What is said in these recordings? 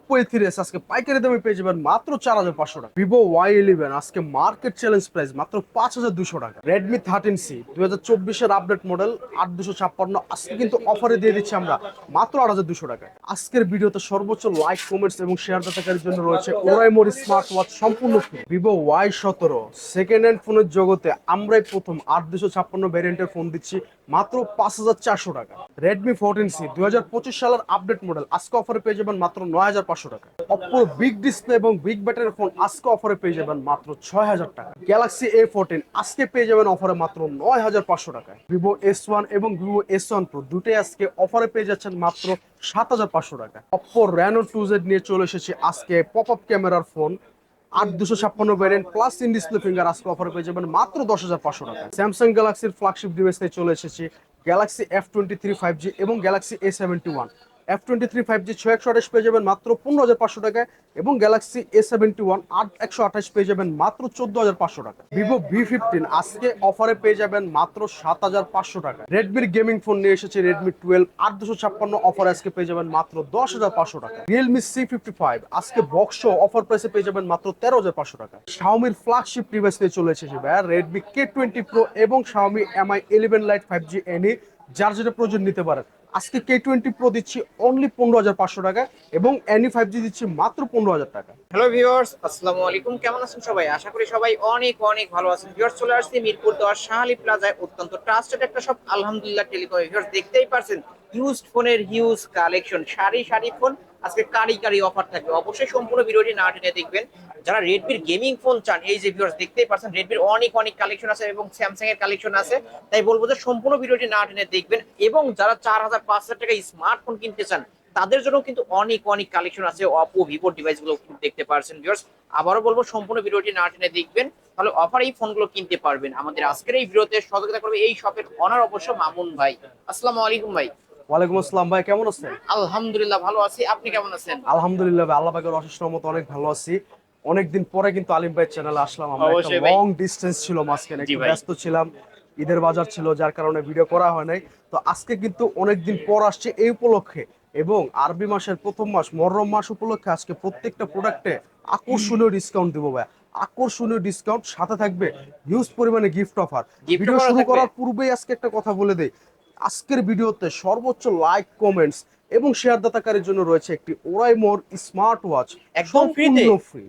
Oppo A3s আজকে পাইকারি দামে পেয়ে যাবেন মাত্র 4500 টাকা। Vivo Y11 আজকে মার্কেট চ্যালেঞ্জ প্রাইস মাত্র 5200 টাকা। Redmi 13C 2024 এর আপডেট মডেল 8256 আজকে কিন্তু অফারে দিয়ে দিচ্ছি আমরা মাত্র 8200 টাকা। আজকের ভিডিওতে সর্বোচ্চ লাইক, কমেন্টস এবং শেয়ার দাতাকারীর জন্য রয়েছে ওরাইমোর স্মার্ট ওয়াচ সম্পূর্ণ free. Vivo Y17 second hand ফোনের জগতে আমরাই প্রথম 8256 ভ্যারিয়েন্টের ফোন দিচ্ছি মাত্র 5400 টাকা। Redmi 14C 2025 সালের আপডেট মডেল আজকে অফারে পেয়ে যাবেন মাত্র 9500 টাকা। Oppo বিগ ডিসপ্লে এবং বিগ ব্যাটারির ফোন আজকে অফারে পেয়ে যাবেন মাত্র 6000 টাকা। Galaxy A14 আজকে পেয়ে যাবেন অফারে মাত্র 9500 টাকায়। Vivo S1 এবং Vivo S1 Pro দুটোই আজকে অফারে পেয়ে যাচ্ছেন মাত্র 7500 টাকা। Oppo Reno 2Z নিয়ে চলে এসেছি আজকে পপ আপ ক্যামেরার phone 8256 variant plus in display finger আজকে অফারে পেয়ে যাবেন মাত্র 10500 টাকা। স্যামসাং গ্যালাক্সির ফ্ল্যাগশিপ ডিভাইস নিয়ে চলে এসেছি গ্যালাক্সি F23 5G এবং গ্যালাক্সি A71। F23 5G 6128 পেয়ে যাবেন মাত্র 15500 টাকায় এবং গ্যালাক্সি A71 8128 পেয়ে যাবেন মাত্র 14500 টাকা। Vivo V15 আজকে অফারে পেয়ে যাবেন মাত্র 7500 টাকা। রেডমির গেমিং ফোন নিয়ে এসেছে Redmi 12 8256 অফারে আজকে পেয়ে যাবেন মাত্র 10500 টাকা। Realme C55 আজকে বক্স অফার প্রাইসে পেয়ে যাবেন মাত্র 13500 টাকা। Xiaomi ফ্ল্যাগশিপ ডিভাইস নিয়ে চলে এসেছে ভাইয়া Redmi K20 Pro এবং Xiaomi Mi 11 Lite 5G NE যার যেটা প্রয়োজন নিতে পারেন। আজকে K20 Pro দিচ্ছি অনলি 15500 টাকা এবং NE 5G দিচ্ছি মাত্র 15000 টাকা। হ্যালো ভিউয়ার্স, আসসালামু আলাইকুম। কেমন আছেন সবাই? আশা করি সবাই অনেক অনেক ভালো আছেন। ভিউয়ার্স, চলে আসছি মিরপুর 10 শাহালি প্লাজায় অত্যন্ত ট্রাস্টেড একটা শপ আলহামদুলিল্লাহ টেলিকম। ভিউয়ার্স, দেখতেই পারছেন হিউজ ফোনের হিউজ কালেকশন, সারি সারি ফোন। আজকে কারি কারি অফার থাকবে, অবশ্যই সম্পূর্ণ ভিডিওটি না টেনে দেখবেন। যারা রেডমির গেমিং ফোন চান, এই যে ভিউয়ার্স দেখতেই পারছেন রেডমির অনেক অনেক কালেকশন আছে এবং স্যামসাং এর কালেকশন আছে। তাই বলবো যে সম্পূর্ণ ভিডিওটি না টেনে দেখবেন। এবং যারা 4000-5000 টাকা স্মার্টফোন কিনতে চান তাদের জন্য কিন্তু অনেক অনেক কালেকশন আছে। অপো, ভিভো ডিভাইস গুলো দেখতে পারছেন ভিউয়ার্স। আবারও বলবো সম্পূর্ণ ভিডিওটি না টেনে দেখবেন, তাহলে অফার এই ফোনগুলো কিনতে পারবেন। আমাদের আজকের এই ভিডিওতে সহযোগিতা করবে এই শপের অনার অবশ্য মামুন ভাই। আসসালামু আলাইকুম ভাই। ওয়ালাইকুম আসসালাম ভাই, কেমন আছেন? আলহামদুলিল্লাহ ভালো আছি, আপনি কেমন আছেন? আলহামদুলিল্লাহ ভাই, আল্লাহ পাকের অশেষ রহমতে অনেক ভালো আছি। অনেকদিন পরে কিন্তু আলিম ভাইয়ের চ্যানেলে আসলাম। আমরা একটা অবশ্যই ভাই। লং ডিস্টেন্স ছিল, মাঝখানে জি একটু ভাই। ব্যস্ত ছিলাম, ঈদের বাজার ছিল যার কারণে ভিডিও করা হয় নাই। তো আজকে কিন্তু অনেকদিন পর আসছে এই উপলক্ষে এবং আরবি মাসের প্রথম মাস মহররম মাস উপলক্ষে আজকে প্রত্যেকটা প্রোডাক্টে আকর্ষণীয় ডিসকাউন্ট দিব ভাই। আকর্ষণীয় ডিসকাউন্ট সাথে থাকবে হিউজ পরিমাণে গিফট অফার। গিফট ভিডিও অফারও শুরু থাকবে। করার পূর্বেই আজকে একটা কথা বলে দেই, আজকের ভিডিওতে সর্বোচ্চ লাইক, কমেন্টস এবং শেয়ার দাতাকারীর জন্য রয়েছে একটি ওরাইমোর স্মার্ট ওয়াচ একদম ফ্রিতে? সম্পূর্ণ ফ্রি।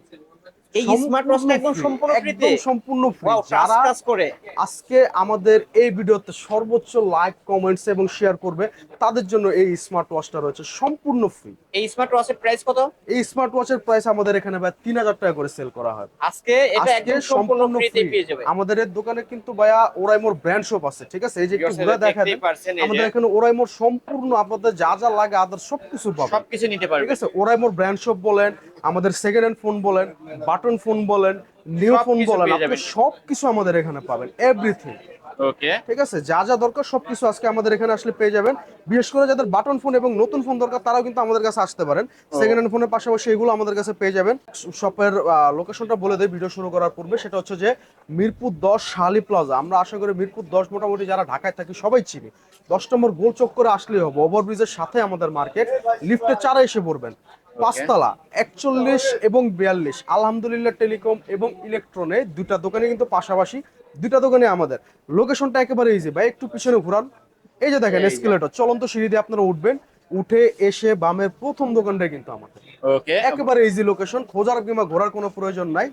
এই স্মার্ট ওয়াচটা একদম সম্পূর্ণ ফ্রিতে? একদম সম্পূর্ণ ফ্রি। ওয়াও, টাচ যারা টাচ করে। আজকে আমাদের এই ভিডিওতে সর্বোচ্চ লাইক, কমেন্টস এবং শেয়ার করবে তাদের জন্য এই স্মার্ট ওয়াচটা রয়েছে সম্পূর্ণ ফ্রি। এই স্মার্ট ওয়াচের প্রাইস কত? এই স্মার্ট ওয়াচের প্রাইস আমাদের এখানে ভাই 3000 টাকা করে সেল করা হয়। আজকে এটা আজকে একদম সম্পূর্ণ ফ্রিতে ফ্রি। পেয়ে যাবে। আমাদের এই দোকানে কিন্তু ভাইয়া ওরাইমোর ব্র্যান্ড শপ আছে, ঠিক আছে? এই যে একটু ঘুরে দেখা দেখতেই দেন, পারছেন এই আমাদের যে এখানে ওরাইমোর সম্পূর্ণ আপনাদের যা যা লাগে আদার সবকিছু পাবেন, সবকিছু নিতে ঠিক পারবে। আছে? ওরাইমোর ব্র্যান্ড শপ বলেন, আমাদের সেকেন্ড হ্যান্ড ফোন বলেন, বাটন ফোন বলেন, নিউ ফোন সবকিছু বলেন, পেয়ে আপনি যাবেন। সবকিছু আমাদের এখানে পাবেন, এভরিথিং। ওকে। ঠিক আছে, যা যা দরকার সবকিছু আজকে আমাদের এখানে আসলে পেয়ে যাবেন। বিশেষ করে যাদের বাটন ফোন এবং নতুন ফোন দরকার তারাও কিন্তু আমাদের কাছে আসতে পারেন। সেকেন্ড হ্যান্ড ফোনের পাশাপাশি এগুলো আমাদের কাছে পেয়ে যাবেন। শপের লোকেশনটা বলে দেয় ভিডিও শুরু করার পূর্বে, সেটা হচ্ছে যে মিরপুর 10 শাহালি প্লাজা। আমরা আশা করি মিরপুর 10 মোটামুটি যারা ঢাকায় থাকি সবাই চিনি। 10 নম্বর গোল চক্করে আসলেই হবে, ওভারব্রিজের সাথে আমাদের মার্কেট, লিফটে 4 এসে পড়বেন। পাঁচতলা 41 এবং 42 আলহামদুলিল্লাহ টেলিকম এবং ইলেকট্রনে দুটা দোকানে কিন্তু পাশাপাশি, দুটা দোকানে আমাদের। লোকেশনটা একেবারে ইজি ভাই, একটু পিছনে ঘুরান। এই যে দেখেন এসকেলেটর, চলন্ত সিঁড়ি দিয়ে আপনারা উঠবেন, উঠে এসে বামের প্রথম দোকানটাই কিন্তু আমাদের। ওকে। একেবারে ইজি লোকেশন, খোঁজার কিংবা ঘোরার কোনো প্রয়োজন নাই।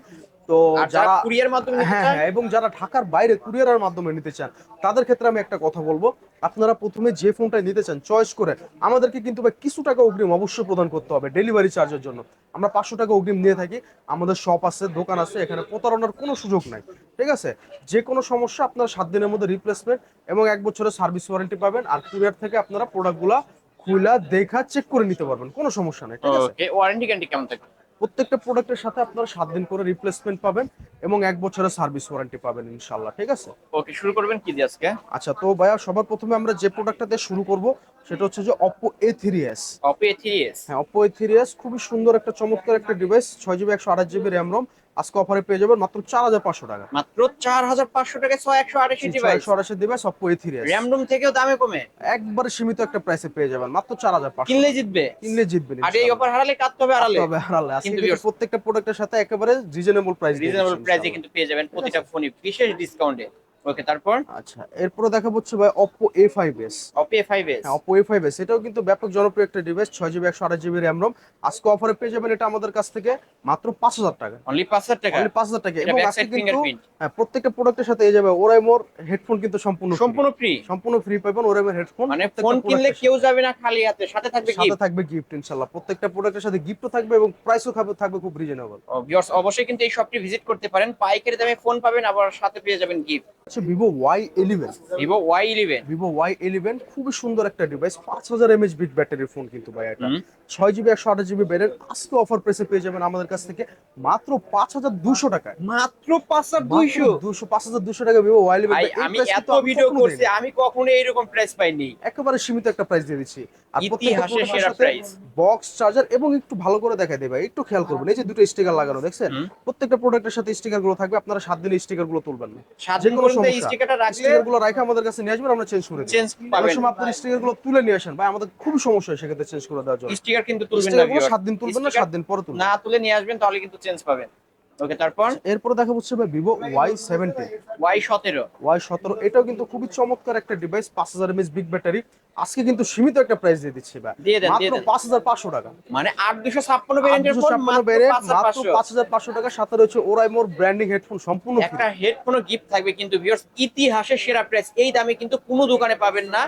তো আর যারা যারা কুরিয়ার মাধ্যমে নিতে হ্যাঁ চান? হ্যাঁ এবং যারা ঢাকার বাইরে কুরিয়ারের মাধ্যমে নিতে চান তাদের ক্ষেত্রে আমি একটা কথা বলবো, আপনারা প্রথমে যে ফোনটা নিতে চান চয়েস করে আমাদেরকে কিন্তু ভাই কিছু টাকা অগ্রিম অবশ্যই প্রদান করতে হবে ডেলিভারি চার্জের জন্য। আমরা 500 টাকা অগ্রিম নিয়ে থাকি। আমাদের শপ আছে, দোকান আছে, এখানে প্রতারণার কোনো সুযোগ নাই, ঠিক আছে? যে কোনো সমস্যা আপনারা 7 দিনের মধ্যে রিপ্লেসমেন্ট এবং 1 বছরের সার্ভিস ওয়ারেন্টি পাবেন। আর কুরিয়ার থেকে আপনারা প্রোডাক্টগুলা খুলা দেখা চেক করে নিতে পারবেন, কোনো সমস্যা নেই, ঠিক আছে? ওকে, ওয়ারেন্টি গ্যারান্টি কেমন থাকবে? প্রত্যেকটা প্রোডাক্টের সাথে আপনারা 7 দিন করে রিপ্লেসমেন্ট পাবেন এবং 1 বছরের সার্ভিস ওয়ারেন্টি পাবেন ইনশাল্লাহ, ঠিক আছে? ওকে, শুরু করবেন কি দিয়ে আজকে? আচ্ছা, তো ভাইয়া সবার প্রথমে আমরা যে প্রোডাক্টটা দিয়ে শুরু করব সেটা হচ্ছে যে Oppo A3s। Oppo A3s। হ্যাঁ, Oppo A3s খুবই সুন্দর একটা চমৎকার একটা device, 6GB 128GB RAM ROM আজকে অফারে পেয়ে যাবেন মাত্র 4500 টাকা। মাত্র 4500 টাকায় 6128 device. 628 device Oppo A3s RAM room থেকেও দামে কমে। একবারে সীমিত একটা প্রাইসে পেয়ে যাবেন মাত্র 4500। কিনলে জিতবে। কিনলে জিতবেন আর এই অফার হারালে কাটতে হবে হারালে। তবে হারালে আজকে কিন্তু কিন্তু প্রত্যেকটা প্রোডাক্টের সাথে একেবারে রিজনেবল প্রাইস রিজনেবল প্রাইসে কিন্তু পেয়ে যাবেন প্রতিটা ফোনই বিশেষ ডিসকাউন্টে। ওকে, তারপর আচ্ছা এরপরে দেখা হচ্ছে ভাই Oppo A5s। Oppo A5s। হ্যাঁ Oppo A5s এটাও কিন্তু ব্যাপক জনপ্রিয় একটা device, 6GB 128GB RAM ROM। আজকে অফারে পেয়ে যাবেন এটা আমাদের কাছ থেকে মাত্র 5000 টাকা। অনলি 5000 টাকা। অনলি 5000 টাকা। এটা এবং ব্যাক আজকে সাইড কিন্তু ফিঙ্গারপ্রিন্ট। হ্যাঁ প্রত্যেকটা প্রোডাক্টের সাথে এই যাবে ওরাইমোর হেডফোন কিন্তু সম্পূর্ণ ফ্রি। সম্পূর্ণ ফ্রি পাবেন ওরাইমোর হেডফোন। মানে ফোন কিনলে কেউ যাবে না খালি হাতে, সাথে থাকবে সাথে গিফট। থাকবে গিফট ইনশাআল্লাহ। প্রত্যেকটা প্রোডাক্টের সাথে গিফটও থাকবে এবং প্রাইসও থাকবে খুব রিজনেবল। ভিউয়ার্স অবশ্যই কিন্তু এই শপটি ভিজিট করতে পারেন, পাইকারি দামে ফোন পাবেন আবার সাথে পেয়ে যাবেন গিফট। আচ্ছা Vivo Y11। Vivo Y11। Vivo Y11 খুবই সুন্দর একটা ডিভাইস, 5000 mAh বিগ ব্যাটারির ফোন কিন্তু ভাই এটা। হুম। 6GB 128GB ভ্যারিয়েন্ট আজকে অফার প্রাইসে পেয়ে যাবেন আমাদের কাছ থেকে মাত্র 5200 টাকায়। মাত্র 5200। 5200 টাকা Vivo Y11। ভাই আমি এত ভিডিও করছি, আমি কখনো এরকম প্রাইস পাইনি। একেবারে সীমিত একটা প্রাইস দিয়ে দিচ্ছি। আর ইতিহাসের সেরা প্রাইস। বক্স চার্জার এবং একটু ভালো করে দেখাই দেই ভাই, একটু খেয়াল করবেন এই যে দুটো স্টিকার লাগানো দেখছেন, প্রত্যেকটা প্রোডাক্টের সাথে স্টিকার গুলো থাকবে। আপনারা 7 দিনে স্টিকার গুলো তুলবেন না, 7 যে দিন কোনো পর্যন্ত এই সমস্যা স্টিকারটা রাখলে স্টিকার গুলো রাখে আমাদের কাছে নিয়ে আসবেন, আমরা চেঞ্জ করে দিই। চেঞ্জ অনেক পাবেন। সময় আপনার স্টিকার গুলো তুলে নিয়ে আসেন ভাই, আমাদের খুবই সমস্যা হয় সেক্ষেত্রে চেঞ্জ করে দেওয়ার জন্য। স্টিকার কিন্তু তুলবেন না স্টিকার গুলো ভিউয়ার। 7 দিন তুলবেন না, 7 দিন পরে তুলবেন। না তুলে নিয়ে আসবেন তাহলে কিন্তু চেঞ্জ পাবেন। ওকে, তারপর এরপরে দেখা হচ্ছে ভাই Vivo Y17। Y17। Y17 এটাও কিন্তু খুবই চমৎকার একটা ডিভাইস, 5000 mAh বিগ ব্যাটারি। আজকে কিন্তু সীমিত একটা প্রাইস দিয়ে দিচ্ছি ভাই, দিয়ে দেন মাত্র 5500 টাকা। মানে 8256 ভেরিয়েন্টের ফোন 8256 মাত্র ভ্যারিয়েন্ট মাত্র 5500। 5500 টাকা। সাথে রয়েছে ওরাইমোর ব্র্যান্ডিং হেডফোন সম্পূর্ণ ফ্রি। একটা হেডফোনও গিফট থাকবে কিন্তু ভিউয়ার্স, ইতিহাসের সেরা প্রাইস। এই দামে কিন্তু কোনো দোকানে পাবেন না।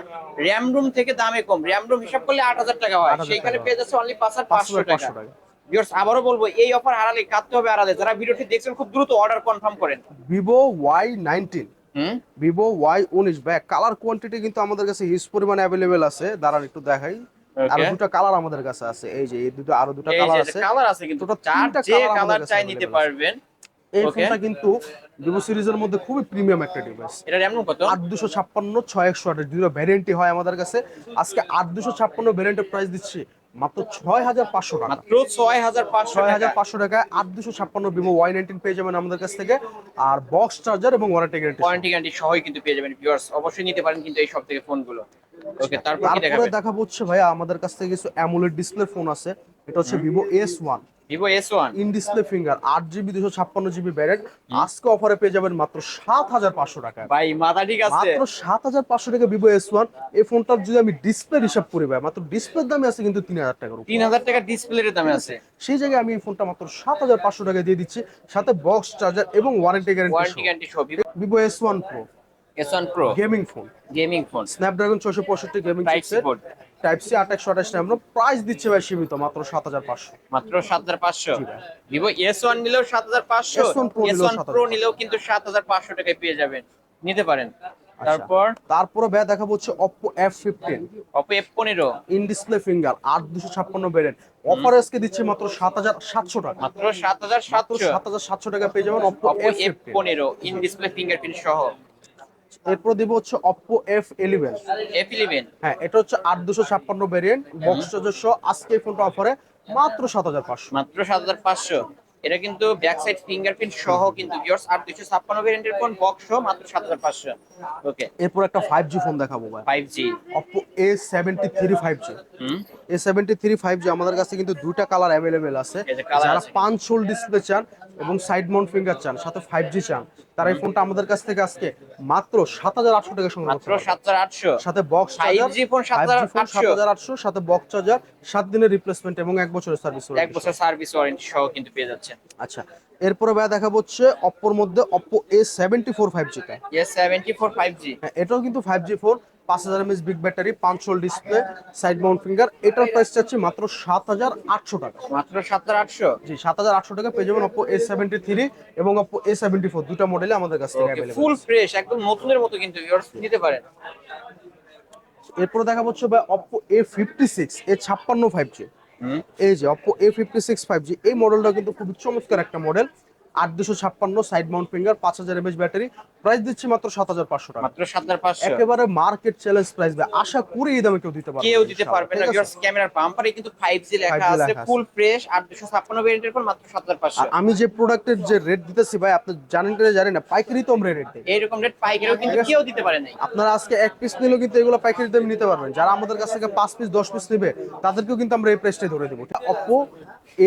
র‍্যাম রুম থেকে দামে কম, র‍্যাম রুম হিসাব করলে 8000 টাকা হয়, 8000 সেইখানে টাকা পেয়ে যাচ্ছে অনলি 5500 টাকা। 5500 টাকা। ভিউয়ার্স আবারও বলবো এই অফার হারালে কাটতে হবে হারালে। যারা ভিডিওটি দেখছেন খুব দ্রুত অর্ডার কনফার্ম করেন। Vivo Y19, হুম। Vivo Y19 ভাই কালার কোয়ান্টিটি কিন্তু আমাদের কাছে হিউজ পরিমাণে अवेलेबल আছে। দাঁড়ান একটু দেখাই। আর দুটো কালার আমাদের কাছে আছে, এই যে এই দুটো, আরো দুটো কালার আছে। কালার আছে কিন্তু টোটাল চার 3টা যে কালার কালার আমাদের কাছে চাই নিতে available আছে। পারবেন। এই ওকে, ফোনটা কিন্তু Vivo সিরিজের মধ্যে খুবই প্রিমিয়াম একটা ডিভাইস। এটা র‍্যাম রুম কত? 8256 6128 দুটো ভ্যারিয়েন্টই হয় আমাদের কাছে। আজকে 8256 ভ্যারিয়েন্টের প্রাইস দিচ্ছি মাত্র 6500 টাকা। মাত্র 6500 টাকা। 6500 টাকায় 8256 Vivo Y19 পেয়ে যাবেন আমাদের কাছ থেকে। আর বক্স চার্জার এবং ওয়ারেন্টি গ্যারান্টি সহই কিন্তু পেয়ে যাবেন ভিউয়ার্স, অবশ্যই নিতে পারেন কিন্তু এই সব থেকে ফোনগুলো। ওকে, তারপর কি তারপরে দেখাবেন? দেখাবো হচ্ছে ভাই আমাদের কাছ থেকে কিছু অ্যামোলেড ডিসপ্লে ফোন আছে। এটা হচ্ছে Vivo S1 Vivo S1 in display finger 8GB 256GB variant. আজকে অফারে পেয়ে যাবেন মাত্র 7500 টাকায়। ভাই মাথা ঠিক আছে। মাত্র 7500 টাকা Vivo S1। এই ফোনটার যদি আমি ডিসপ্লে হিসাব করি ভাই, মাত্র ডিসপ্লের দামে আছে কিন্তু 3000 টাকার উপর। 3000 টাকা ডিসপ্লের দামে আছে। সেই জায়গায় আমি এই ফোনটা মাত্র 7500 টাকা দিয়ে দিচ্ছি, সাথে বক্স চার্জার এবং ওয়ারেন্টি গ্যারান্টি সহ Vivo S1 Pro S1 Pro gaming phone, gaming phone, Snapdragon 665 gaming type C chipset, port, type C 2828 RAM। Price দিচ্ছে ভাই সীমিত মাত্র 7500। মাত্র 7500। জি ভাই। Vivo S1 নিলেও 7500, S1 Pro নিলেও S1 Pro নিলেও কিন্তু 7500 টাকায় পেয়ে যাবেন, নিতে পারেন। তারপরে ভাই দেখাবো হচ্ছে Oppo F15 Oppo F15 in display finger 8256 variant. Offer আজকে দিচ্ছে মাত্র 7700 টাকা। মাত্র 7700। 7700 টাকা পেয়ে যাবেন Oppo F15 in display fingerprint সহ। এরপর দিব হচ্ছে Oppo F11। হ্যাঁ এটা হচ্ছে 8256 ভ্যারিয়েন্ট, বক্স চার্জার সহ। আজকে এই ফোনটা অফারে মাত্র 7500। মাত্র 7500। এটা কিন্তু ব্যাক সাইড ফিঙ্গারপ্রিন্ট সহ কিন্তু ভিউয়ার্স 8256 ভেরিয়েন্টের ফোন, বক্স সহ মাত্র 7500। ওকে, এরপর একটা 5G ফোন দেখাবো ভাই, 5G Oppo A73 5G। হুম, A73 5G আমাদের কাছে কিন্তু দুইটা কালার अवेलेबल আছে। যারা পাঁচ হোল ডিসপ্লে চান এবং সাইড মাউন্ট ফিঙ্গার চান, সাথে 5G চান, তারা এই ফোনটা আমাদের কাছ থেকে আজকে মাত্র 7800 টাকা সংগ্রহ করতে পারবেন। মাত্র 7800। সাথে বক্স চার্জার 5G ফোন 7800, সাথে বক্স চার্জার, 7 দিনের রিপ্লেসমেন্ট এবং 1 বছরের সার্ভিস ওয়ারেন্টি। 1 বছর সার্ভিস ওয়ারেন্টি সহ কিন্তু পেয়ে যাচ্ছেন। আচ্ছা এরপরে ভাই দেখাবো হচ্ছে Oppoর মধ্যে Oppo A74 5G টা। A74 5G হ্যাঁ এটাও কিন্তু 5G phone, 5000 mAh big battery, 5 whole display, side Mount finger. এটার প্রাইস চাচ্ছি মাত্র 7800 টাকা। মাত্র 7800। জি 7800 টাকা পেয়ে যাবেন Oppo A73 এবং Oppo A74 দুটো মডেলে আমাদের কাছে अवेलेबल। ফুল ফ্রেশ একদম নতুনের মতো কিন্তু ভিউয়ার্স নিতে পারেন। এরপর দেখা হচ্ছে ভাই Oppo A56 A56 5G। এই যে Oppo A56 5G এই মডেলটা কিন্তু খুব চমৎকার একটা model. 8256 side Mount finger 5000 mAh battery, price দিচ্ছি মাত্র 7500 টাকা। মাত্র 7500। একেবারে মার্কেট চ্যালেঞ্জ প্রাইস ভাই, আশা করি এই দামে কেউ দিতে পারবে না কেউ দিতে ইনশাআল্লাহ, পারবে না। ঠিক আছে? ভিউয়ার্স ক্যামেরার বাম্পারে কিন্তু 5G লেখা 5G আছে, লেখা আছে। ফুল ফ্রেশ 8256 ভেরিয়েন্টের ফোন মাত্র আর 7500। আমি যে প্রোডাক্টের যে রেট দিতেছি ভাই, আপনি জানেন কি জানেন না, পাইকারি তো আমরা রেট দিই। এইরকম রেট পাইকারিও কিন্তু কেউ দিতে পারে নাই। আপনারা আজকে এক পিস নিলেও কিন্তু এগুলো পাইকারি দামে নিতে পারবেন। যারা আমাদের কাছ থেকে 5 পিস 10 পিস নেবে তাদেরকেও কিন্তু আমরা এই প্রাইসটাই ধরে দেবো। Oppo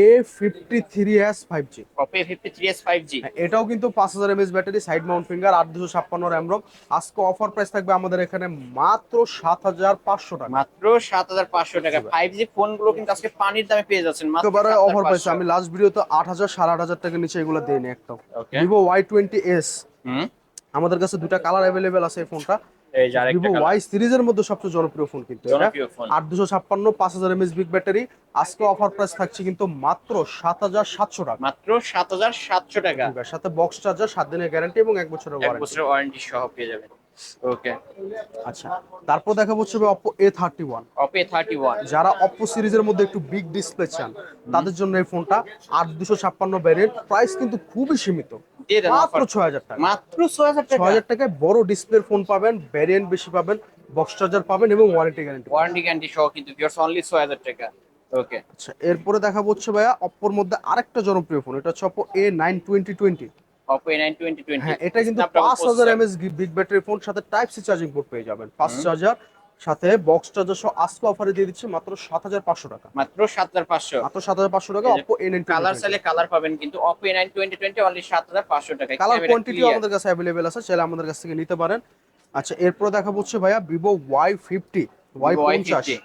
A53s 5G, Oppo A53s 5G, এটাও কিন্তু 5000 mAh battery, side Mount finger, 8256 RAM ROM. আজকে অফার প্রাইস থাকবে আমাদের এখানে মাত্র 7500 টাকা। মাত্র 7500 টাকা। 5G ফোনগুলো কিন্তু আজকে পানির দামে পেয়ে যাচ্ছেন মাত্র একেবারে অফার প্রাইস। 7500। আমি লাস্ট ভিডিওতে 8000 8500 টাকার নিচে এগুলো দেইনি একটাও। Okay. Vivo Y20s, হুম, আমাদের কাছে দুটা কালার অ্যাভেলেবেল আছে এই ফোনটা। এই যে আরেকটা ভিভো কালার, ওয়াই সিরিজের মধ্যে সবচেয়ে জনপ্রিয় ফোন কিন্তু এটা। জনপ্রিয় ফোন। 8256 5000 mAh big battery. আজকে অফার প্রাইস থাকছে কিন্তু মাত্র 7700 টাকা। মাত্র 7700 টাকা। এর সাথে বক্স চার্জার, 7 দিনের গ্যারান্টি এবং 1 বছরের 1 ওয়ারেন্টি। বছরের ওয়ারেন্টি সহ পেয়ে যাবেন। ওকে, আচ্ছা, তারপর দেখা হচ্ছে Oppo A31। Oppo A31, যারা Oppo সিরিজের মধ্যে একটু বিগ ডিসপ্লে চান তাদের জন্য এই ফোনটা। 8256 ভ্যারিয়েন্ট, প্রাইস কিন্তু খুবই সীমিত, দিয়ে দেন মাত্র অফার 6000 টাকা। মাত্র 6000 টাকা। 6000 টাকায় বড় ডিসপ্লের ফোন পাবেন, ভ্যারিয়েন্ট বেশি পাবেন, বক্স চার্জার পাবেন এবং ওয়ারেন্টি গ্যারান্টি। ওয়ারেন্টি গ্যারান্টি সহ কিন্তু ভিউয়ার্স অনলি 6000 টাকা। ওকে, আচ্ছা, এরপরে দেখা হচ্ছে ভাইয়া Oppo এর মধ্যে আরেকটা জনপ্রিয় ফোন, এটা হচ্ছে Oppo A9 2020। Oppo A9 2020, হ্যাঁ, এটা কিন্তু Snapdragon 5000 processor। MAh big battery phone, সাথে টাইপ সি চার্জিং পোর্ট পেয়ে যাবেন, ফাস্ট চার্জার, সাথে বক্স চার্জার সহ আজকে অফারে দিয়ে দিচ্ছে মাত্র 7500 টাকা। মাত্র 7500। মাত্র 7500 টাকা Oppo A9 কালার 2020। চাইলে কালার পাবেন কিন্তু Oppo A9 2020 অনলি 7500 টাকা। কালার কোয়ান্টিটিও আমাদের কাছে अवेलेबल আছে, চাইলে আমাদের কাছ থেকে নিতে পারেন। আচ্ছা, এরপর দেখা হচ্ছে ভাইয়া Vivo Y50 Y50।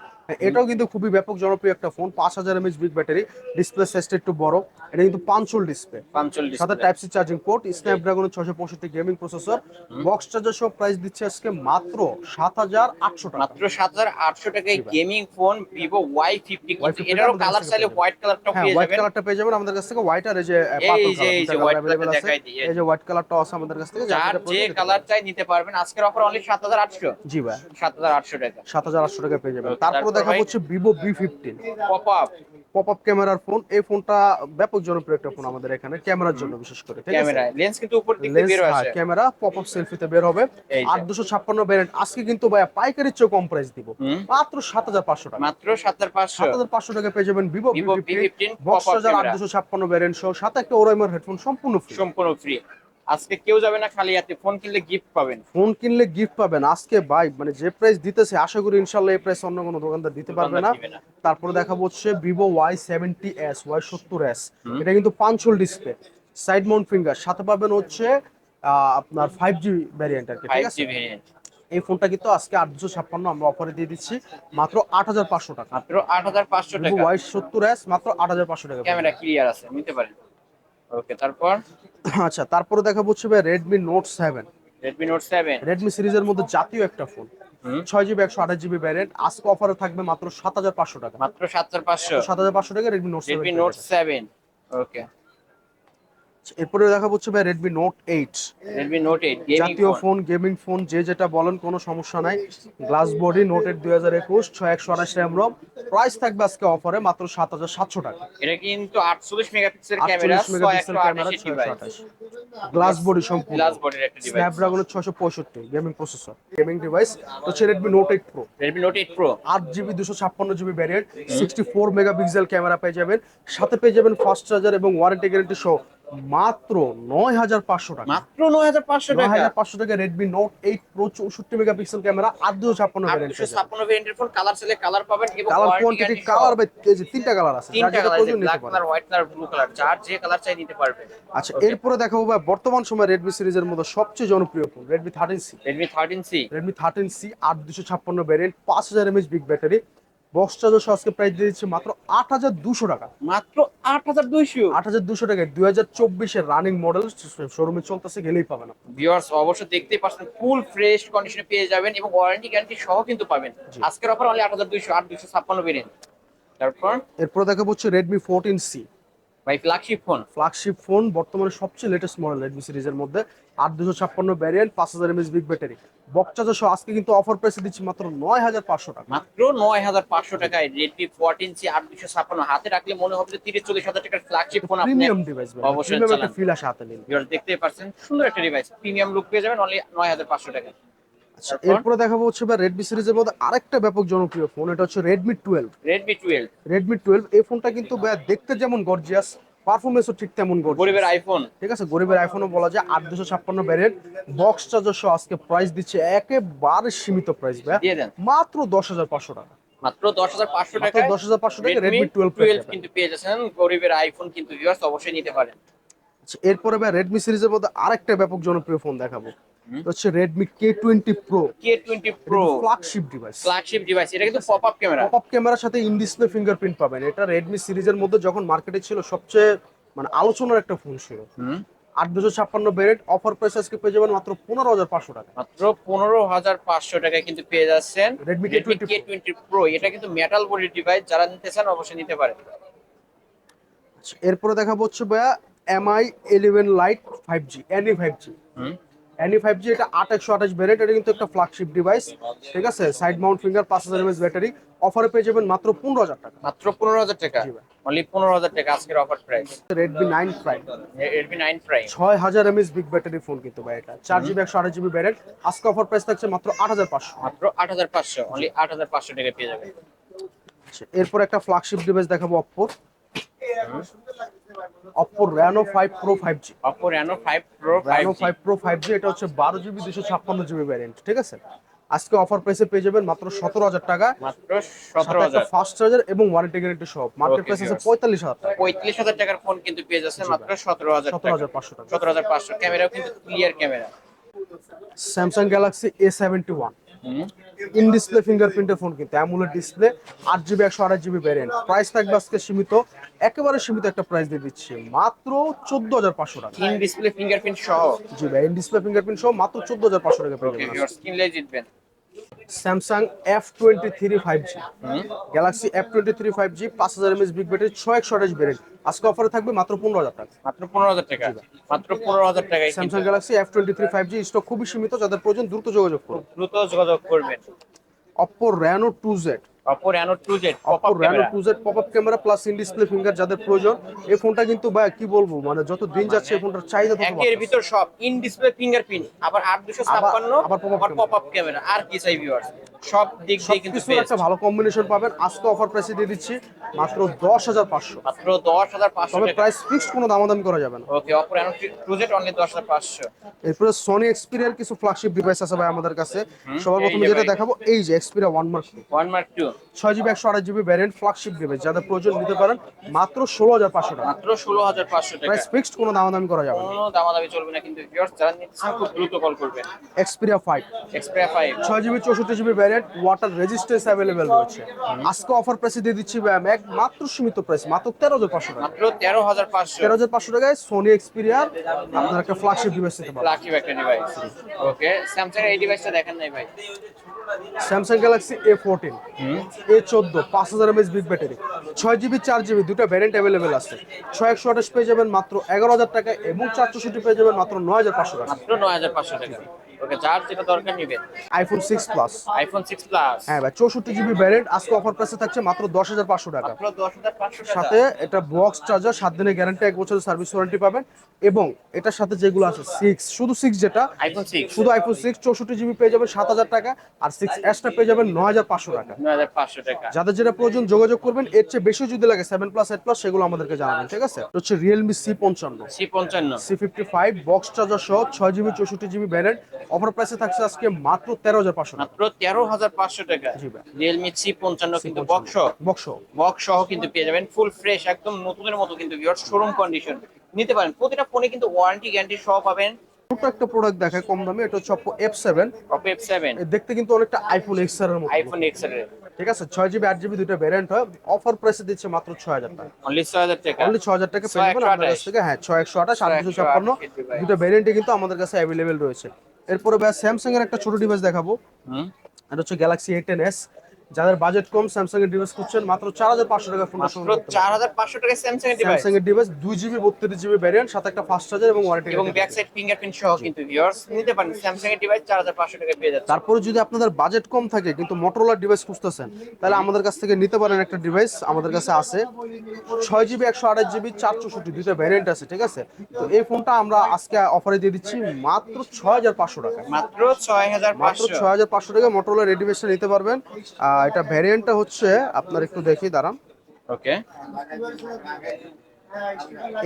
এটাও কিন্তু খুবই ব্যাপক জনপ্রিয় একটা ফোন, 5000 এমএএইচ বিগ ব্যাটারি, ডিসপ্লে সাইজটা একটু বড়, এটা কিন্তু পাঞ্চল ডিসপ্লে, 45 সাথে display. Type C charging port, Snapdragon 665 gaming processor, box charger সহ প্রাইস দিচ্ছে আজকে মাত্র 7800 টাকা। মাত্র 7800 টাকায় গেমিং ফোন Vivo Y50 কিন্তু Y50 এটারও আমাদের কালার কাছে চাইলে পেয়ে হোয়াইট কালারটাও হ্যাঁ, পেয়ে হোয়াইট যাবেন। কালারটা পেয়ে যাবেন আমাদের কাছ থেকে, হোয়াইট আর এই যে এই পার্পল যে কালার, হোয়াইট अवेलेबल কালারটা আছে। দেখাই দিই। এই যে হোয়াইট কালারটাও আছে আমাদের কাছ থেকে, যার যে কালার চাই নিতে পারবেন। আজকের অফার অনলি 7800। জি ভাই, 7800 টাকা। 7800 টাকা পেয়ে যাবেন। Okay, তারপরে তারপর দেখা ভাই? হচ্ছে Vivo V15 pop up pop up ক্যামেরার ফোন। এই ফোনটা ব্যাপক জনপ্রিয় একটা ফোন আমাদের এখানে, ক্যামেরার জন্য বিশেষ করে, ঠিক আছে? ক্যামেরা লেন্স কিন্তু উপর দিক থেকে লেন্স, বের হ্যাঁ, আসে। ক্যামেরা পপ আপ সেলফিতে বের হবে। এই যে। 8256 ভ্যারিয়েন্ট আজকে কিন্তু ভাই পাইকারির চেয়ে কম প্রাইস দিব, হুম। মাত্র 7500 টাকা। মাত্র 7500। 7500 টাকা পেয়ে যাবেন Vivo Vivo V15 V15 box pop-up charger, camera। 8256 variant সহ, সাথে একটা ওরাইমার হেডফোন সম্পূর্ণ ফ্রি। সম্পূর্ণ ফ্রি। আজকে কেউ যাবে না খালি হাতে, ফোন কিনলে গিফট পাবেন। ফোন কিনলে গিফট পাবেন। আজকে ভাই মানে যে প্রাইস দিতেছে, আশা করি ইনশাআল্লাহ এই প্রাইস অন্য কোনো দোকানদার দিতে পারবে না। দোকানদার দিবে না। তারপরে দেখাবো হচ্ছে Vivo Y70s Y70s, এটা কিন্তু punch hole display, side Mount finger, সাথে পাবেন হচ্ছে আপনার 5G ভ্যারিয়েন্ট আর কি, ঠিক 5G আছে? ভেরিয়েন্ট এই ফোনটা কিন্তু আজকে 8256 আমরা অফারে দিয়ে দিচ্ছি মাত্র 8500 টাকা। মাত্র 8500 Vivo টাকা। Y70s মাত্র 8500 টাকা। ক্যামেরা ক্লিয়ার আছে, নিতে পারেন। ওকে, তারপর আচ্ছা, তারপরে দেখাবো হচ্ছে ভাই Redmi Note 7। Redmi Note 7, Redmi সিরিজের মধ্যে জাতীয় একটা ফোন, 6GB 128GB ভ্যারিয়েন্ট, আজকে অফারে থাকবে মাত্র 7500 টাকা। মাত্র 7500। 7500 টাকা Redmi Note 7 Redmi পেয়ে Note যাবেন। 7। ওকে, এরপরে দেখা হচ্ছে ভাই Redmi Note 8, Redmi Note 8 gaming জাতীয় ফোন। ফোন, গেমিং ফোন, যে যেটা বলেন কোনো সমস্যা নাই। Glass body, Note 8 2021, 128 RAM ROM, price থাকবে আজকে অফারে মাত্র 7700 টাকা। এটা কিন্তু 48 megapixel camera, 48 megapixel camera, 128 device. 628 glass body সম্পূর্ণ, গ্লাস বডির একটা device. Snapdragon 665 gaming processor, gaming device হচ্ছে Redmi Note 8 Pro। Redmi Note 8 Pro 8GB 256GB variant, 64 megapixel camera পেয়ে যাবেন, সাথে পেয়ে যাবেন ফাস্ট চার্জার এবং ওয়ারেন্টি গ্যারান্টি সহ মাত্র 9500 টাকা। মাত্র 9500 টাকা। 9500 টাকা Redmi Note 8 Pro 64 megapixel camera, 8256 variant. 856 ভেরিয়েন্টের ফোন, কালার চাইলে কালার পাবেন এবং colour warranty quantity, guarantee colour ভাই এই যে তিনটা কালার আছে, যার তিনটা যেটা কালার আছে, প্রয়োজন নিতে ব্ল্যাক পারেন। Colour, white colour, blue colour, যার যে কালার চাই নিতে পারবে। আচ্ছা, এরপরে দেখাবো ভাই বর্তমান সময় Redmi সিরিজের মধ্যে সবচেয়ে জনপ্রিয় phone Redmi 13C। Redmi 13C, Redmi 13C 8256 variant, 5000 mAh big battery, box charger সহ আজকে প্রাইস দিয়ে দিচ্ছে মাত্র 8200 টাকা। মাত্র 8200। 8200 টাকায় 2024 এর রানিং মডেল, শোরুমে চলতেছে, গেলেই পাবেন আপনি। ভিউয়ার্স অবশ্যই দেখতেই পাচ্ছেন ফুল ফ্রেশ কন্ডিশনে পেয়ে যাবেন এবং ওয়ারেন্টি গ্যারান্টি সহ কিন্তু পাবেন। আজকের অফার অনলি 8200, 8256 ভেরিয়েন্ট। তারপর এরপর দেখাবো হচ্ছে Redmi 14C, ভাই ফ্ল্যাগশিপ ফোন। ফ্ল্যাগশিপ ফোন, বর্তমানে সবচেয়ে লেটেস্ট মডেল Redmi সিরিজের মধ্যে, 8256 variant, 5000 mAh big battery, box charger সহ আজকে কিন্তু অফার প্রাইসে দিচ্ছি মাত্র 9500 টাকা। মাত্র 9500 টাকায় রেডমি 14C 8256 হাতে রাখলে মনে হবে যে 30-40 হাজার টাকার ফ্ল্যাগশিপ ফোন আপনি প্রিমিয়াম ডিভাইস ভাই, অবশ্যই প্রিমিয়াম একটা চালান। ফিল আসে হাতে নিলে। ভিউয়ার্স দেখতেই পাচ্ছেন সুন্দর একটা ডিভাইস, প্রিমিয়াম লুক পেয়ে যাবেন অনলি 9500 টাকা। আচ্ছা, এরপরে দেখাবো হচ্ছে ভাই রেডমি সিরিজের মধ্যে আরেকটা ব্যাপক জনপ্রিয় ফোন, এটা হচ্ছে রেডমি 12। রেডমি 12 রেডমি 12 এই ফোনটা কিন্তু ভাই দেখতে যেমন গর্জিয়াস, পারফরমেন্সও ঠিক তেমন গরিবের গর্জিয়াস। আইফোন। ঠিক আছে, গরিবের আইফোনও বলা যায়। 8256 ভ্যারিয়েন্ট, বক্স চার্জার সহ আজকে প্রাইস দিচ্ছে একেবারে সীমিত প্রাইস ভাই, দিয়ে দেন মাত্র 10500 টাকা। মাত্র 10500 মাত্র টাকায় 10500 টাকা রেডমি রেডমি 12 12 কিন্তু পেয়ে যাচ্ছেন। গরিবের আইফোন কিন্তু ভিউয়ার্স অবশ্যই নিতে পারেন। আচ্ছা, এরপরে ভাই রেডমি সিরিজের মধ্যে আরেকটা ব্যাপক জনপ্রিয় ফোন দেখাবো, এটা হচ্ছে Redmi K20 Pro। K20 Pro flagship device, flagship device, এটা কিন্তু পপআপ ক্যামেরা। পপআপ ক্যামেরার সাথে ইন ডিসপ্লে ফিঙ্গারপ্রিন্ট পাবেন। এটা রেডমি সিরিজের মধ্যে যখন মার্কেটে ছিল সবচেয়ে মানে আলোচনার একটা ফোন ছিল। 8256 ভ্যারিয়েন্ট, অফার প্রাইস আজকে পেয়ে যাবেন মাত্র 15500 টাকা। মাত্র 15500 টাকায় কিন্তু পেয়ে যাচ্ছেন Redmi Redmi K20 K20 Pro। এটা কিন্তু মেটাল বডি ডিভাইস, যারা নিতে চান অবশ্যই নিতে পারেন। আচ্ছা, এরপরে দেখাবো হচ্ছে ভাইয়া MI 11 Lite 5G NE 5G। NE 5G এটা 8128 ভ্যারিয়েন্ট, এটা কিন্তু একটা ফ্ল্যাগশিপ ডিভাইস। ঠিক আছে, side Mount finger, 5000 mAh battery, অফারে পেয়ে যাবেন মাত্র 15000 টাকা। মাত্র 15000 টাকা, জি ভাই। অনলি 15000 টাকা আজকের offer price. Redmi 9 Prime, Redmi 9 Prime 6000 mAh big battery phone কিন্তু ভাই, এটা 4GB 128GB ভ্যারিয়েন্ট, আজকে অফার প্রাইস থাকছে মাত্র 8500। মাত্র 8500, অনলি 8500 টাকা পেয়ে যাবেন। আচ্ছা, এরপর একটা ফ্ল্যাগশিপ ডিভাইস দেখাবো Oppo Reno 5 Pro 5G। Oppo Reno 5 Pro Reno 5G 5 Pro 5G এটা হচ্ছে 12GB 256GB ভ্যারিয়েন্ট। ঠিক আছে, আজকে অফার প্রাইসে পেয়ে যাবেন মাত্র 17000 টাকা, মাত্র সাথে একটা 17000। ফাস্ট চার্জার এবং ওয়ারেন্টি গ্যারান্টি সহ। মার্কেট Okay, প্রাইস আছে viewers। 45000 টাকা। 35000 টাকার ফোন কিন্তু পেয়ে যাচ্ছেন মাত্র 17000 টাকা। 17500 টাকা। 17500, ক্যামেরাও কিন্তু clear camera. Samsung Galaxy A71 in display ফিঙ্গারপ্রিন্টের ফোন কিন্তু, AMOLED display, 8GB 128GB variant, price থাকবে আজকে সীমিত, একেবারে সীমিত একটা প্রাইস দিয়ে দিচ্ছি মাত্র 14500 টাকা। ইন ডিসপ্লে ফিঙ্গারপ্রিন্ট সহ। জি ভাই, ইন ডিসপ্লে ফিঙ্গারপ্রিন্ট সহ মাত্র 14500 টাকা পেয়ে ওকে যাবেন। ভিউয়ার্স, কিনলে জিতবেন। Samsung F23 5G, Galaxy F23 5G 5000 mAh big battery, 6128 variant, আজকে অফারে থাকবে মাত্র 15000 টাকা। মাত্র 15000 টাকা, মাত্র 15000 টাকায় Samsung Galaxy F23 5G stock খুবই সীমিত, যাদের প্রয়োজন দ্রুত যোগাযোগ করুন। দ্রুত যোগাযোগ করবেন। Oppo Reno 2Z, Oppo Reno 2Z Oppo popup Reno camera. 2Z popup camera plus in display finger, যাদের প্রয়োজন এই ফোনটা কিন্তু ভাই কি বলবো, মানে যত দিন যাচ্ছে এই ফোনটার চাহিদা তত একের বাড়তেছে। ভিতর সব, ইন ডিসপ্লে ফিঙ্গারপ্রিন্ট, আবার 8256, আবার pop-up আবার পপআপ ক্যামেরা, আর কি চাই ভিউয়ার্স, সব দিক দিয়ে কিন্তু সবকিছুর একটা ভালো কম্বিনেশন পাবেন। আজকে অফার প্রাইসে দিয়ে দিচ্ছি মাত্র 10500। মাত্র 10500 তবে টাকা। প্রাইস ফিক্সড, কোনো দামাদামি করা যাবে না। ওকে, Oppo Reno 2Z অনলি 10500। এরপরে সনি এক্সপিরিয়ার কিছু ফ্ল্যাগশিপ ডিভাইস আছে ভাই আমাদের কাছে। সবার এই প্রথমে যে যেটা ভাই। দেখাবো এই যে Xperia 1 Mark II, 1 Mark 2 6GB 128GB variant, flagship device, যাদের প্রয়োজন নিতে পারেন মাত্র 16500 টাকা। মাত্র 16500 টাকা। প্রাইস ফিক্সড, কোনো দামাদামি করা যাবে না। কোনো দামাদামি চলবে না কিন্তু ভিউয়ার্স, যারা নিচ্ছেন খুব দ্রুত কল করবেন। Xperia 5, Xperia 5 6GB 64GB variant, water resistance available রয়েছে। আজকে অফার প্রাইসে দিয়ে দিচ্ছি ভাই আমি মাত্র সীমিত প্রাইস, মাত্র 13500 টাকা। মাত্র 13500। 13500 টাকায় সনি এক্সপিরিয়ার আপনার একটা ফ্ল্যাগশিপ ডিভাইস নিতে পারেন। লাকি একটা ডিভাইস। ওকে, স্যামসাং এর এই ডিভাইসটা দেখেন নাই ভাই। Samsung Galaxy A14, A14 5000 mAh big battery, 6GB 4GB দুটো ভ্যারিয়েন্ট অ্যাভেলেবেল আছে। 6128 পেয়ে যাবেন মাত্র 11000 টাকা এবং 464 পেয়ে যাবেন মাত্র 9500 টাকা। মাত্র 9500 টাকা। ওকে, যার যেটা দরকার নিবেন। আইফোন 6 প্লাস, আইফোন 6 প্লাস হ্যাঁ ভাই 64GB ভ্যারিয়েন্ট, আজকে অফার প্রাইসে থাকছে মাত্র 10500 টাকা। মাত্র 10500 টাকা। সাথে এটা বক্স চার্জার, 7 দিনের গ্যারান্টি, 1 বছরের সার্ভিস ওয়ারেন্টি পাবেন। এবং এটার সাথে যেগুলো আছে 6, শুধু 6 যেটা, আইফোন 6 শুধু আইফোন 6 64GB পেয়ে যাবেন 7000 টাকা, আর 6s টা পেয়ে যাবেন 9500 টাকা। 9500 টাকা। যাদের যেটা প্রয়োজন যোগাযোগ করবেন, এর চেয়ে বেশি যদি লাগে 7 প্লাস 8 প্লাস সেগুলো আমাদেরকে জানাবেন। ঠিক আছে, এটা হচ্ছে Realme C55, C55 C55 box charger সহ 6GB 64GB ভ্যারিয়েন্ট, অফার প্রাইসে থাকছে আজকে মাত্র 13500 টাকা। মাত্র 13500 টাকা। জি ভাই। Realme C55 কিন্তু বক্স বক্স সহ কিন্তু পেয়ে যাবেন, ফুল ফ্রেশ একদম নতুনের মতো কিন্তু ভিউয়ার্স, শোরুম কন্ডিশন নিতে পারেন। প্রতিটা ফোনে কিন্তু ওয়ারেন্টি গ্যারান্টি সহ পাবেন। ছোট একটা প্রোডাক্ট দেখায় কম দামে, এটা হচ্ছে Oppo F7। Oppo F7 দেখতে কিন্তু অনেকটা আইফোন XR এর মতো। আইফোন XR এর ঠিক আছে, 6GB 8GB দুটো ভ্যারিয়েন্ট হয়, অফার প্রাইসে দিচ্ছে মাত্র 6000 টাকা। অনলি 6000 টাকা। অনলি 6000 টাকা পেয়ে যাবেন আমাদের কাছ থেকে। হ্যাঁ 6128 8256 দুটো ভ্যারিয়েন্টে কিন্তু আমাদের কাছে অ্যাভেলেবেল রয়েছে। এরপরে ভাই স্যামসাং এর একটা ছোট ডিভাইস দেখাবো, এটা হচ্ছে গ্যালাক্সি A10s। যাদের বাজেট কম স্যামসাং এর ডিভাইস খুঁজছেন মাত্র 4500 টাকা ফোনটা মাত্র 4500 টাকায় স্যামসাং এর ডিভাইস স্যামসাং এর ডিভাইস 2GB 32GB ভ্যারিয়েন্ট, সাথে একটা ফাস্ট চার্জার এবং ওয়ারেন্টি এবং ব্যাক সাইড ফিঙ্গারপ্রিন্ট সহ কিন্তু ভিউয়ার্স নিতে পারেন স্যামসাং এর ডিভাইস 4500 টাকায় পেয়ে যাচ্ছে। তারপরে যদি আপনাদের বাজেট কম থাকে কিন্তু মোটরোলার ডিভাইস খুঁজতেছেন, তাহলে আমাদের কাছ থেকে নিতে পারেন একটা ডিভাইস। আমাদের কাছে আছে 6GB 128GB 464 দুইটা ভ্যারিয়েন্ট আছে, ঠিক আছে? তো এই ফোনটা আমরা আজকে অফারে দিয়ে দিচ্ছি মাত্র 6500 টাকা। মাত্র মাত্র 6500। 6500 টাকা মোটরোলা রেডি ডিভাইসটা নিতে পারবেন। এটা ভ্যারিয়েন্টটা হচ্ছে আপনার একটু দেখি দাঁড়ান, ওকে,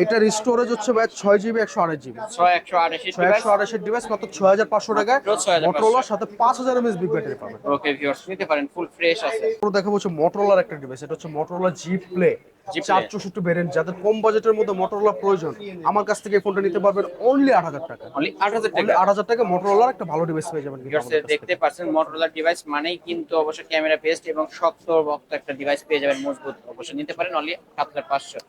এটার স্টোরেজ হচ্ছে ভাই 6GB 128GB 6128 128 ডিভাইস মাত্র 6500 টাকায়। মাত্র 6500 মোটরোলার সাথে 5000 mAh বিগ ব্যাটারি পাবেন। ওকে ভিউয়ার্স নিতে পারেন, ফুল ফ্রেশ আছে। পুরো দেখাবো হচ্ছে মোটরোলার একটা ডিভাইস, এটা হচ্ছে Motorola G play G Play 464 variant. যাদের কম বাজেটের মধ্যে মোটরোলা প্রয়োজন আমার কাছ থেকে এই ফোনটা নিতে পারবেন অনলি 8000 টাকা। অনলি 8000 অনলি টাকা। 8000 টাকা মোটরোলার একটা ভালো ডিভাইস পেয়ে যাবেন কিন্তু ভিউয়ার্স আমাদের কাছ দেখতে থেকে। পাচ্ছেন মোটরোলা ডিভাইস মানেই কিন্তু অবশ্যই ক্যামেরা বেসড এবং শক্ত বক্ত একটা ডিভাইস পেয়ে যাবেন মজবুত, অবশ্যই নিতে পারেন অনলি 7500।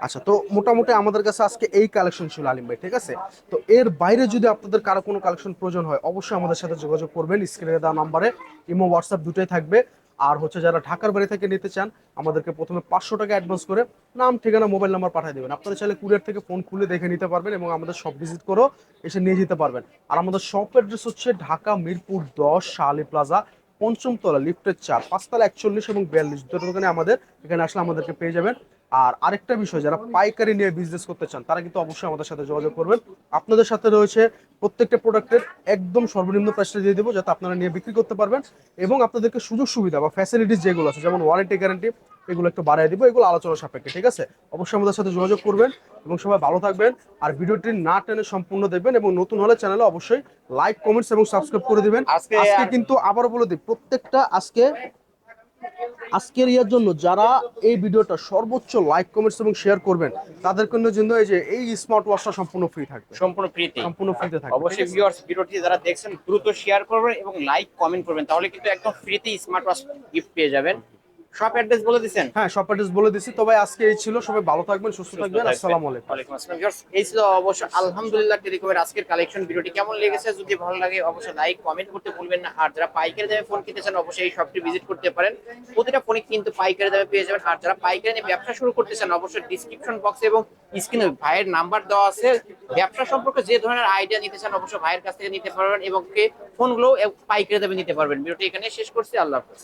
আচ্ছা, তো মোটামুটি আমাদের কাছে আজকে এই কালেকশন ছিল আলিম ভাই, ঠিক আছে? তো এর বাইরে যদি আপনাদের কারো কোনো কালেকশন প্রয়োজন হয় অবশ্যই আমাদের সাথে যোগাযোগ করবেন। স্ক্রিনে দেওয়া নাম্বারে ইমো হোয়াটসঅ্যাপ দুটোই থাকবে। আর হচ্ছে যারা ঢাকার বাড়ি থেকে নিতে চান আমাদেরকে প্রথমে 500 টাকা অ্যাডভান্স করে নাম ঠিকানা মোবাইল নাম্বার পাঠিয়ে দেবেন। আপনারা চাইলে কুরিয়ার থেকে ফোন খুলে দেখে নিতে পারবেন এবং আমাদের শপ ভিজিট করেও এসে নিয়ে যেতে পারবেন। আর আমাদের শপ অ্যাড্রেস হচ্ছে ঢাকা মিরপুর 10 শাহালি প্লাজা, পঞ্চম তলা, লিফটের 4, পাঁচতলা 41 এবং 42 দুটো দোকানে আমাদের। এখানে আসলে আমাদেরকে পেয়ে যাবেন। আর আরেকটা বিষয়, যারা পাইকারি নিয়ে বিজনেস করতে চান তারা কিন্তু অবশ্যই আমাদের সাথে যোগাযোগ করবেন। আপনাদের সাথে রয়েছে প্রত্যেকটা প্রোডাক্টের একদম সর্বনিম্ন প্রাইসটা দিয়ে দেবো যাতে আপনারা নিয়ে বিক্রি করতে পারবেন, এবং আপনাদেরকে সুযোগ সুবিধা বা ফ্যাসিলিটিস যেগুলো আছে যেমন ওয়ারেন্টি গ্যারান্টি এগুলো একটু বাড়িয়ে দিব, এগুলো আলোচনা সাপেক্ষে, ঠিক আছে? অবশ্যই আমাদের সাথে যোগাযোগ করবেন এবং সবাই ভালো থাকবেন। আর ভিডিওটি না টেনে সম্পূর্ণ দেখবেন এবং নতুন হলে চ্যানেলে অবশ্যই লাইক, কমেন্টস এবং সাবস্ক্রাইব করে দিবেন। আজকে কিন্তু আবারও বলে দিই, প্রত্যেকটা আজকের ইয়ার জন্য যারা এই ভিডিওটা সর্বোচ্চ লাইক, কমেন্টস এবং শেয়ার করবেন তাদের জন্য এই স্মার্ট ওয়াচটা সম্পূর্ণ ফ্রি থাকবে, সম্পূর্ণ ফ্রিতে। সম্পূর্ণ ফ্রিতে থাকবে। অবশ্যই ভিউয়ার্স ভিডিওটি যারা দেখছেন দ্রুত শেয়ার করবেন এবং লাইক কমেন্ট করবেন, তাহলে কিন্তু একদম ফ্রিতে স্মার্ট ওয়াচ গিফট পেয়ে যাবেন। শপ অ্যাড্রেস বলে দিবেন? হ্যাঁ, সব অ্যাড্রেস বলে দিছি। তবে আজকে এই ছিল, সবাই ভালো থাকবেন, সুস্থ থাকবেন। আসসালামু আলাইকুম। ওয়ালাইকুম আসসালাম। ভিউয়ার্স এই ছিল অবশ্য আলহামদুলিল্লাহ টেলিকমের আজকের কালেকশন। ভিডিওটি কেমন লেগেছে যদি ভালো লাগে অবশ্যই লাইক কমেন্ট করতে ভুলবেন না। আর যারা পাইকারি দামে ফোন কিনতে চান অবশ্যই এই শপটি ভিজিট করতে পারেন, প্রতিটা ফোনে কিন্তু পাইকারি দামে পেয়ে যাবেন। আর যারা পাইকারি নিয়ে ব্যবসা শুরু করতে চান অবশ্যই ডিসক্রিপশন বক্সে এবং স্ক্রিনে ভাইয়ের নাম্বার দেওয়া আছে। ব্যবসা সম্পর্কে যে ধরনের আইডিয়া নিতে চান অবশ্যই ভাইয়ের কাছ থেকে নিতে পারবেন এবং ফোনগুলো পাইকারি দামে নিতে পারবেন। ভিডিওটি এখানে শেষ করছি, আল্লাহ হাফেজ।